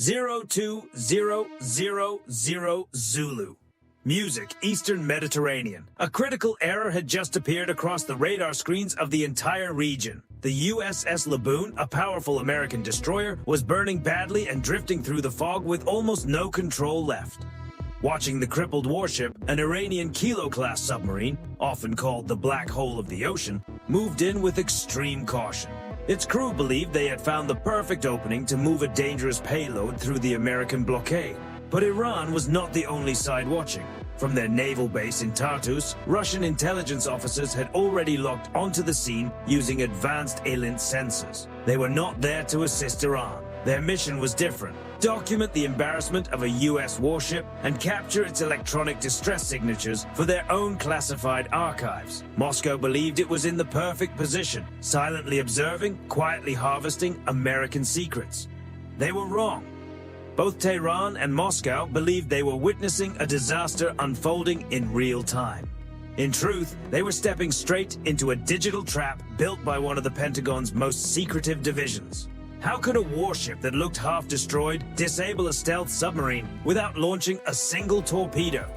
0200 Zulu. Music, Eastern Mediterranean. A critical error had just appeared across the radar screens of the entire region. The USS Laboon, a powerful American destroyer, was burning badly and drifting through the fog with almost no control left. Watching the crippled warship, an Iranian Kilo-class submarine, often called the Black Hole of the Ocean, moved in with extreme caution. Its crew believed they had found the perfect opening to move a dangerous payload through the American blockade. But Iran was not the only side watching. From their naval base in Tartus, Russian intelligence officers had already locked onto the scene using advanced ELINT sensors. They were not there to assist Iran. Their mission was different: document the embarrassment of a US warship and capture its electronic distress signatures for their own classified archives. Moscow believed it was in the perfect position, silently observing, quietly harvesting American secrets. They were wrong. Both Tehran and Moscow believed they were witnessing a disaster unfolding in real time. In truth, they were stepping straight into a digital trap built by one of the Pentagon's most secretive divisions. How could a warship that looked half-destroyed disable a stealth submarine without launching a single torpedo?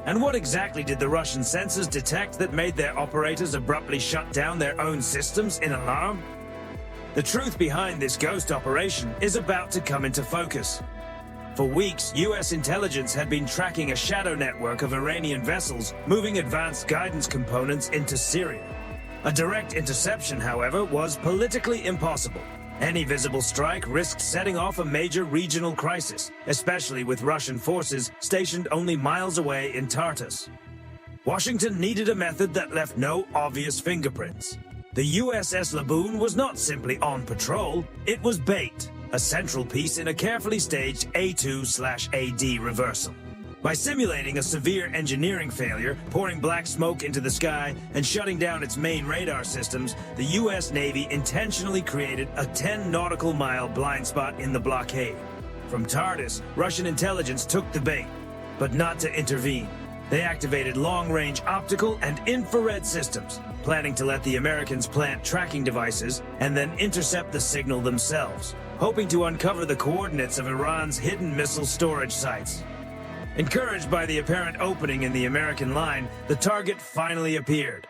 And what exactly did the Russian sensors detect that made their operators abruptly shut down their own systems in alarm? The truth behind this ghost operation is about to come into focus. For weeks, US intelligence had been tracking a shadow network of Iranian vessels moving advanced guidance components into Syria. A direct interception, however, was politically impossible. Any visible strike risked setting off a major regional crisis, especially with Russian forces stationed only miles away in Tartus. Washington needed a method that left no obvious fingerprints. The USS Laboon was not simply on patrol, it was bait. A central piece in a carefully staged A2/AD reversal. By simulating a severe engineering failure, pouring black smoke into the sky, and shutting down its main radar systems, the U.S. Navy intentionally created a 10-nautical-mile blind spot in the blockade. From Tartus, Russian intelligence took the bait, but not to intervene. They activated long-range optical and infrared systems, planning to let the Americans plant tracking devices and then intercept the signal themselves, hoping to uncover the coordinates of Iran's hidden missile storage sites. Encouraged by the apparent opening in the American line, the target finally appeared.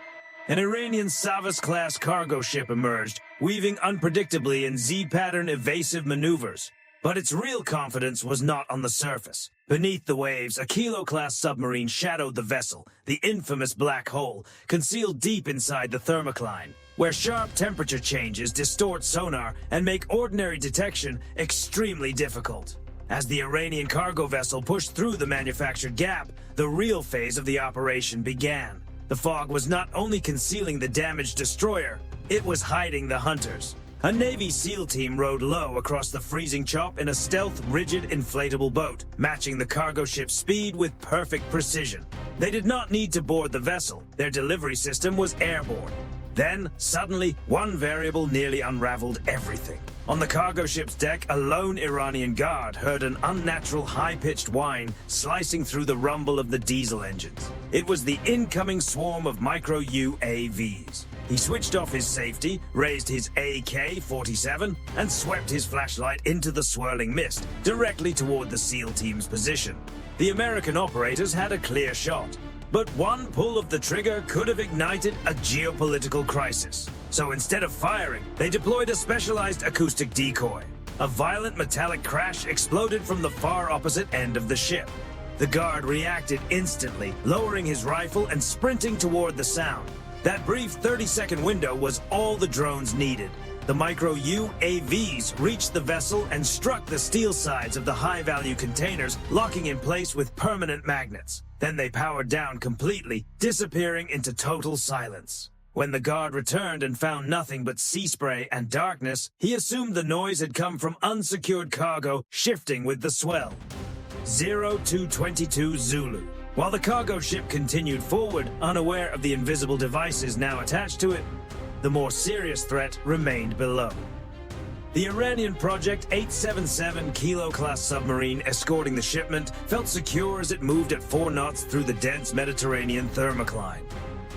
An Iranian Savas-class cargo ship emerged, weaving unpredictably in Z-pattern evasive maneuvers. But its real confidence was not on the surface. Beneath the waves, a Kilo-class submarine shadowed the vessel, the infamous Black Hole, concealed deep inside the thermocline, where sharp temperature changes distort sonar and make ordinary detection extremely difficult. As the Iranian cargo vessel pushed through the manufactured gap, the real phase of the operation began. The fog was not only concealing the damaged destroyer, it was hiding the hunters. A Navy SEAL team rode low across the freezing chop in a stealth, rigid, inflatable boat, matching the cargo ship's speed with perfect precision. They did not need to board the vessel. Their delivery system was airborne. Then, suddenly, one variable nearly unraveled everything. On the cargo ship's deck, a lone Iranian guard heard an unnatural high-pitched whine slicing through the rumble of the diesel engines. It was the incoming swarm of micro-UAVs. He switched off his safety, raised his AK-47, and swept his flashlight into the swirling mist, directly toward the SEAL team's position. The American operators had a clear shot, but one pull of the trigger could have ignited a geopolitical crisis. So instead of firing, they deployed a specialized acoustic decoy. A violent metallic crash exploded from the far opposite end of the ship. The guard reacted instantly, lowering his rifle and sprinting toward the sound. That brief 30-second window was all the drones needed. The micro-UAVs reached the vessel and struck the steel sides of the high-value containers, locking in place with permanent magnets. Then they powered down completely, disappearing into total silence. When the guard returned and found nothing but sea spray and darkness, he assumed the noise had come from unsecured cargo shifting with the swell. 0222 Zulu. While the cargo ship continued forward, unaware of the invisible devices now attached to it, the more serious threat remained below. The Iranian Project 877 Kilo-class submarine escorting the shipment felt secure as it moved at 4 knots through the dense Mediterranean thermocline.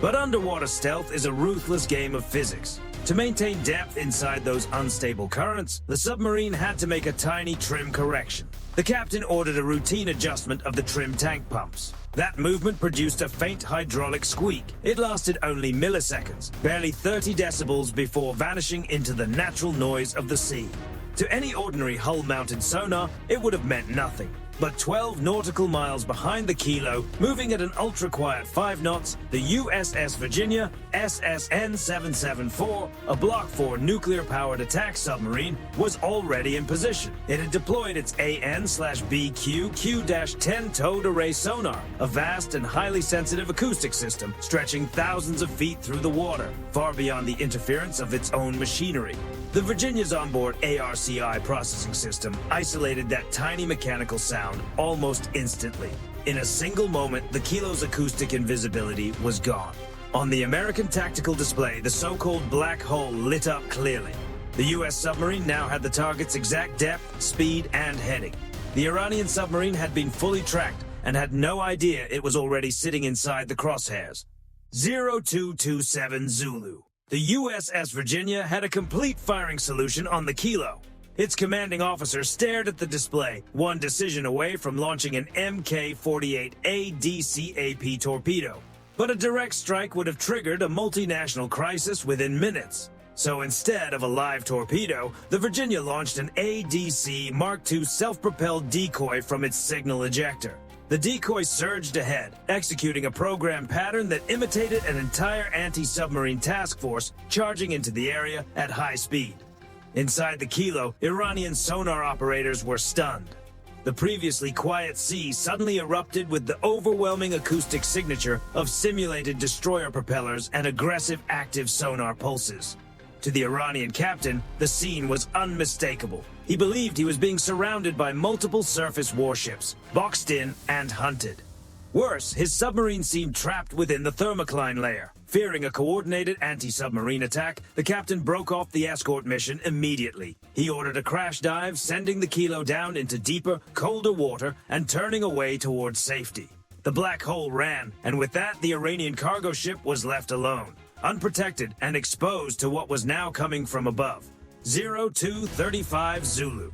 But underwater stealth is a ruthless game of physics. To maintain depth inside those unstable currents, the submarine had to make a tiny trim correction. The captain ordered a routine adjustment of the trim tank pumps. That movement produced a faint hydraulic squeak. It lasted only milliseconds, barely 30 decibels before vanishing into the natural noise of the sea. To any ordinary hull-mounted sonar, it would have meant nothing. But 12 nautical miles behind the Kilo, moving at an ultra-quiet 5 knots, the USS Virginia, SSN 774, a Block 4 nuclear-powered attack submarine, was already in position. It had deployed its AN/BQ Q-10 towed array sonar, a vast and highly sensitive acoustic system stretching thousands of feet through the water, far beyond the interference of its own machinery. The Virginia's onboard ARCI processing system isolated that tiny mechanical sound almost instantly. In a single moment, the Kilo's acoustic invisibility was gone. On the American tactical display, the so-called black hole lit up clearly. The U.S. submarine now had the target's exact depth, speed, and heading. The Iranian submarine had been fully tracked and had no idea it was already sitting inside the crosshairs. 0227 Zulu. The USS Virginia had a complete firing solution on the Kilo. Its commanding officer stared at the display, one decision away from launching an Mk-48A DCAP torpedo. But a direct strike would have triggered a multinational crisis within minutes. So instead of a live torpedo, the Virginia launched an ADC Mark II self-propelled decoy from its signal ejector. The decoy surged ahead, executing a program pattern that imitated an entire anti-submarine task force charging into the area at high speed. Inside the Kilo, Iranian sonar operators were stunned. The previously quiet sea suddenly erupted with the overwhelming acoustic signature of simulated destroyer propellers and aggressive active sonar pulses. To the Iranian captain, the scene was unmistakable. He believed he was being surrounded by multiple surface warships, boxed in and hunted. Worse, his submarine seemed trapped within the thermocline layer. Fearing a coordinated anti-submarine attack, the captain broke off the escort mission immediately. He ordered a crash dive, sending the Kilo down into deeper, colder water and turning away towards safety. The black hole ran, and with that, the Iranian cargo ship was left alone, unprotected and exposed to what was now coming from above. 0235 Zulu.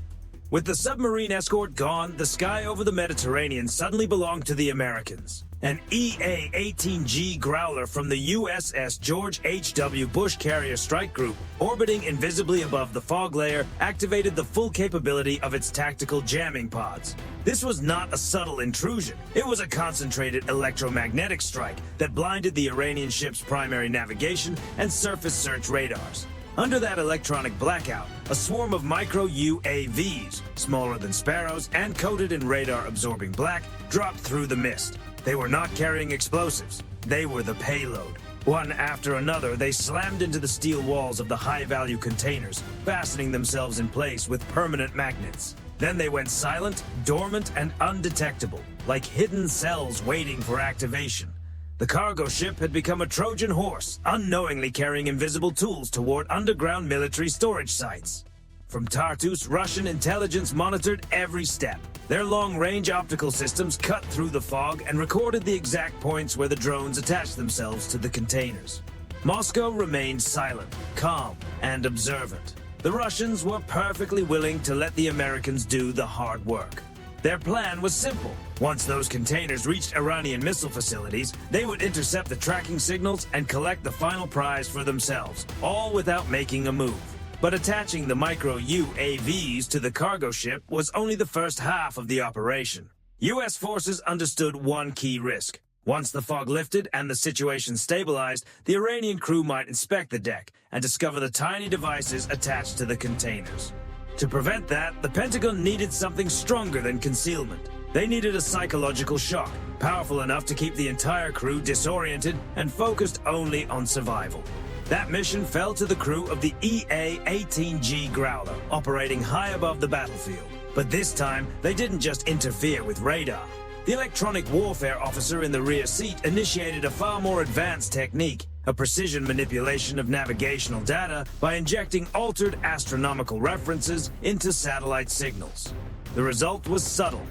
With the submarine escort gone, the sky over the Mediterranean suddenly belonged to the Americans. An EA-18G Growler from the USS George H.W. Bush Carrier Strike Group, orbiting invisibly above the fog layer, activated the full capability of its tactical jamming pods. This was not a subtle intrusion. It was a concentrated electromagnetic strike that blinded the Iranian ship's primary navigation and surface search radars. Under that electronic blackout, a swarm of micro-UAVs, smaller than sparrows and coated in radar-absorbing black, dropped through the mist. They were not carrying explosives. They were the payload. One after another, they slammed into the steel walls of the high-value containers, fastening themselves in place with permanent magnets. Then they went silent, dormant, and undetectable, like hidden cells waiting for activation. The cargo ship had become a Trojan horse, unknowingly carrying invisible tools toward underground military storage sites. From Tartus, Russian intelligence monitored every step. Their long-range optical systems cut through the fog and recorded the exact points where the drones attached themselves to the containers. Moscow remained silent, calm, and observant. The Russians were perfectly willing to let the Americans do the hard work. Their plan was simple. Once those containers reached Iranian missile facilities, they would intercept the tracking signals and collect the final prize for themselves, all without making a move. But attaching the micro-UAVs to the cargo ship was only the first half of the operation. U.S. forces understood one key risk. Once the fog lifted and the situation stabilized, the Iranian crew might inspect the deck and discover the tiny devices attached to the containers. To prevent that, the Pentagon needed something stronger than concealment. They needed a psychological shock, powerful enough to keep the entire crew disoriented and focused only on survival. That mission fell to the crew of the EA-18G Growler, operating high above the battlefield. But this time, they didn't just interfere with radar. The electronic warfare officer in the rear seat initiated a far more advanced technique, a precision manipulation of navigational data by injecting altered astronomical references into satellite signals. The result was subtle.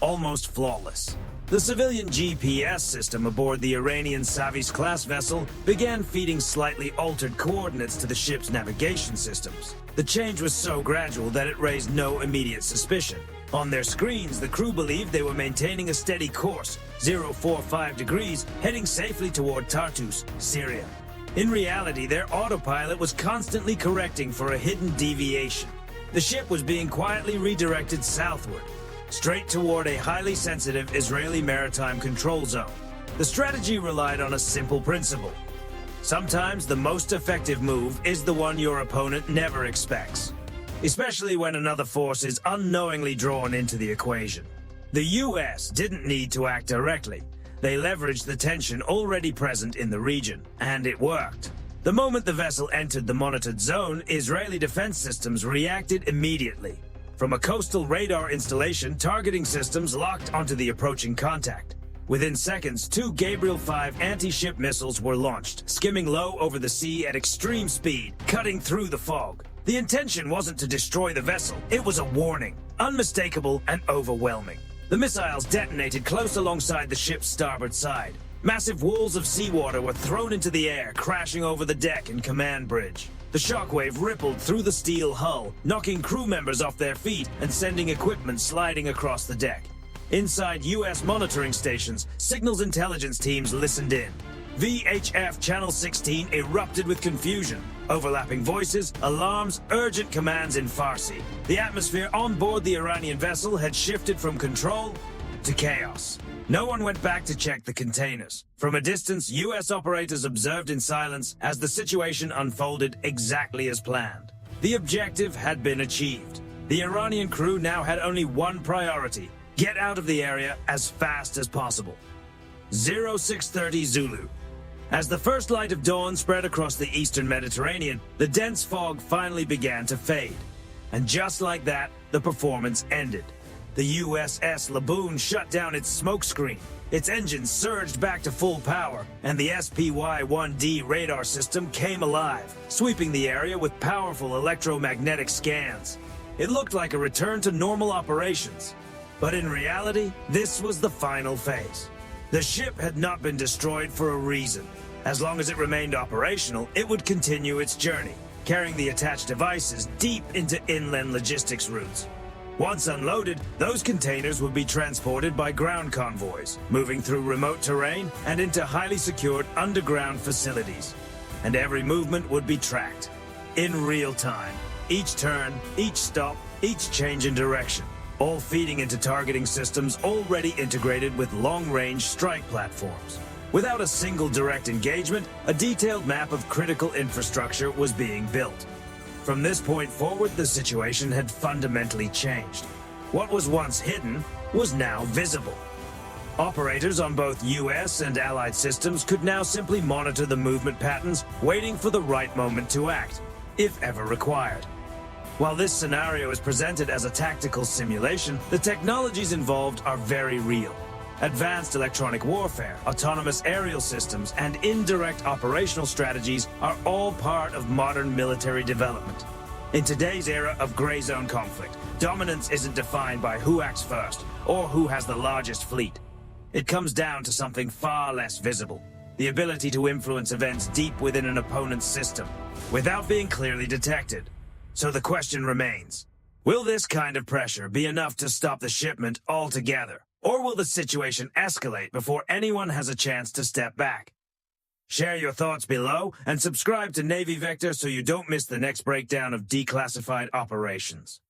almost flawless. The civilian GPS system aboard the Iranian Savis-class vessel began feeding slightly altered coordinates to the ship's navigation systems. The change was so gradual that it raised no immediate suspicion. On their screens, the crew believed they were maintaining a steady course, 045 degrees, heading safely toward Tartus, Syria. In reality, their autopilot was constantly correcting for a hidden deviation. The ship was being quietly redirected southward, straight toward a highly sensitive Israeli maritime control zone. The strategy relied on a simple principle. Sometimes the most effective move is the one your opponent never expects, especially when another force is unknowingly drawn into the equation. The US didn't need to act directly. They leveraged the tension already present in the region, and it worked. The moment the vessel entered the monitored zone, Israeli defense systems reacted immediately. From a coastal radar installation, targeting systems locked onto the approaching contact. Within seconds, 2 Gabriel 5 anti-ship missiles were launched, skimming low over the sea at extreme speed, cutting through the fog. The intention wasn't to destroy the vessel, it was a warning, unmistakable and overwhelming. The missiles detonated close alongside the ship's starboard side. Massive walls of seawater were thrown into the air, crashing over the deck and command bridge. The shockwave rippled through the steel hull, knocking crew members off their feet and sending equipment sliding across the deck. Inside U.S. monitoring stations, signals intelligence teams listened in. VHF Channel 16 erupted with confusion. Overlapping voices, alarms, urgent commands in Farsi. The atmosphere on board the Iranian vessel had shifted from control to chaos. No one went back to check the containers. From a distance, U.S. operators observed in silence as the situation unfolded exactly as planned. The objective had been achieved. The Iranian crew now had only one priority: get out of the area as fast as possible. 0630 Zulu. As the first light of dawn spread across the eastern Mediterranean, the dense fog finally began to fade. And just like that, the performance ended. The USS Laboon shut down its smokescreen. Its engines surged back to full power, and the SPY-1D radar system came alive, sweeping the area with powerful electromagnetic scans. It looked like a return to normal operations. But in reality, this was the final phase. The ship had not been destroyed for a reason. As long as it remained operational, it would continue its journey, carrying the attached devices deep into inland logistics routes. Once unloaded, those containers would be transported by ground convoys, moving through remote terrain and into highly secured underground facilities. And every movement would be tracked, in real time. Each turn, each stop, each change in direction, all feeding into targeting systems already integrated with long-range strike platforms. Without a single direct engagement, a detailed map of critical infrastructure was being built. From this point forward, the situation had fundamentally changed. What was once hidden was now visible. Operators on both US and Allied systems could now simply monitor the movement patterns, waiting for the right moment to act, if ever required. While this scenario is presented as a tactical simulation, the technologies involved are very real. Advanced electronic warfare, autonomous aerial systems, and indirect operational strategies are all part of modern military development. In today's era of gray zone conflict, dominance isn't defined by who acts first or who has the largest fleet. It comes down to something far less visible: the ability to influence events deep within an opponent's system, without being clearly detected. So the question remains, will this kind of pressure be enough to stop the shipment altogether? Or will the situation escalate before anyone has a chance to step back? Share your thoughts below and subscribe to Navy Vector so you don't miss the next breakdown of declassified operations.